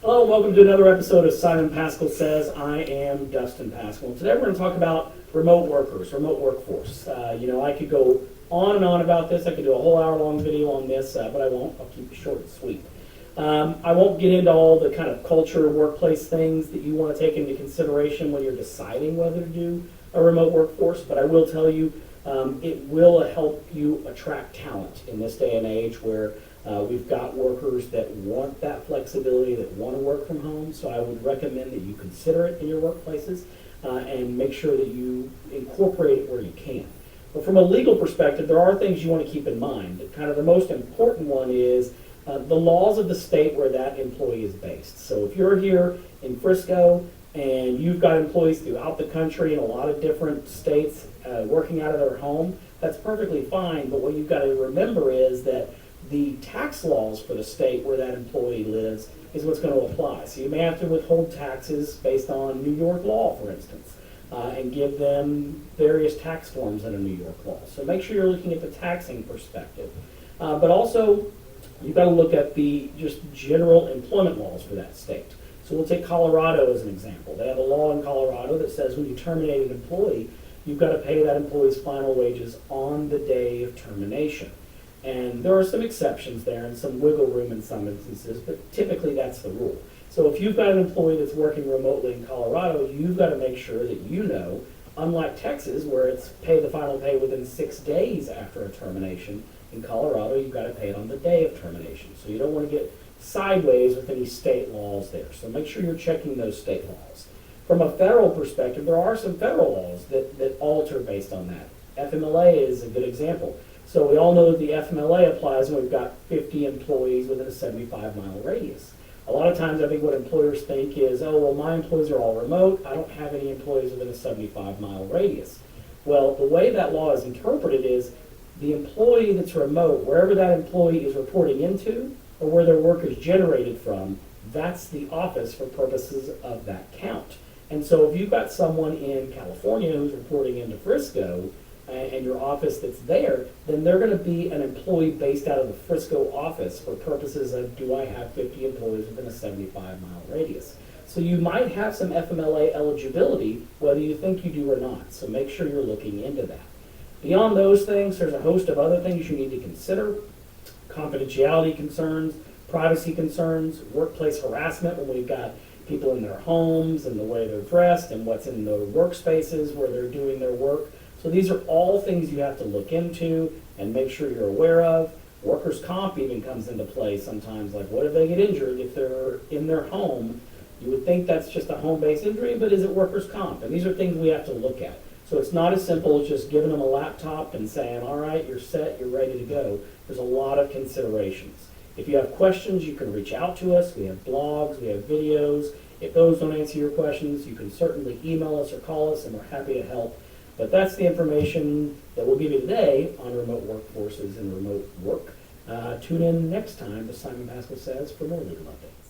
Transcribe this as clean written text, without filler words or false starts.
Hello, and welcome to another episode of Simon Pascal Says. I am Dustin Pascal. And today we're going to talk about remote workers, remote workforce. I could go on and on about this. I could do a whole hour-long video on this, but I won't. I'll keep it short and sweet. I won't get into all the kind of culture, workplace things that you want to take into consideration when you're deciding whether to do a remote workforce, but I will tell you it will help you attract talent in this day and age where we've got workers that want that flexibility, that want to work from home. So I would recommend that you consider it in your workplaces and make sure that you incorporate it where you can. But from a legal perspective, there are things you want to keep in mind. Kind of the most important one is the laws of the state where that employee is based. So if you're here in Frisco and you've got employees throughout the country in a lot of different states working out of their home, that's perfectly fine. But what you've got to remember is that the tax laws for the state where that employee lives is what's going to apply. So you may have to withhold taxes based on New York law, for instance, and give them various tax forms under New York law. So make sure you're looking at the taxing perspective. But also, you've got to look at the just general employment laws for that state. So we'll take Colorado as an example. They have a law in Colorado that says when you terminate an employee, you've got to pay that employee's final wages on the day of termination. And there are some exceptions there and some wiggle room in some instances, but typically that's the rule. So if you've got an employee that's working remotely in Colorado, you've got to make sure that you know, unlike Texas, where it's pay the final pay within 6 days after a termination, in Colorado you've got to pay it on the day of termination. So you don't want to get sideways with any state laws there. So make sure you're checking those state laws. From a federal perspective, there are some federal laws that alter based on that. FMLA is a good example. So we all know that the FMLA applies when we've got 50 employees within a 75-mile radius. A lot of times I think what employers think is, oh, well, my employees are all remote. I don't have any employees within a 75-mile radius. Well, the way that law is interpreted is the employee that's remote, wherever that employee is reporting into or where their work is generated from, that's the office for purposes of that count. And so if you've got someone in California who's reporting into Frisco, and your office that's there, then they're going to be an employee based out of the Frisco office for purposes of do I have 50 employees within a 75-mile radius. So you might have some FMLA eligibility whether you think you do or not. So make sure you're looking into that. Beyond those things, there's a host of other things you need to consider. Confidentiality concerns, privacy concerns, workplace harassment when we've got people in their homes and the way they're dressed and what's in the workspaces where they're doing their work. So these are all things you have to look into and make sure you're aware of. Workers' comp even comes into play sometimes, like what if they get injured if they're in their home? You would think that's just a home-based injury, but is it workers' comp? And these are things we have to look at. So it's not as simple as just giving them a laptop and saying, all right, you're set, you're ready to go. There's a lot of considerations. If you have questions, you can reach out to us. We have blogs, we have videos. If those don't answer your questions, you can certainly email us or call us, and we're happy to help. But that's the information that we'll give you today on remote workforces and remote work. Tune in next time to Simon Pascal Says for more legal updates.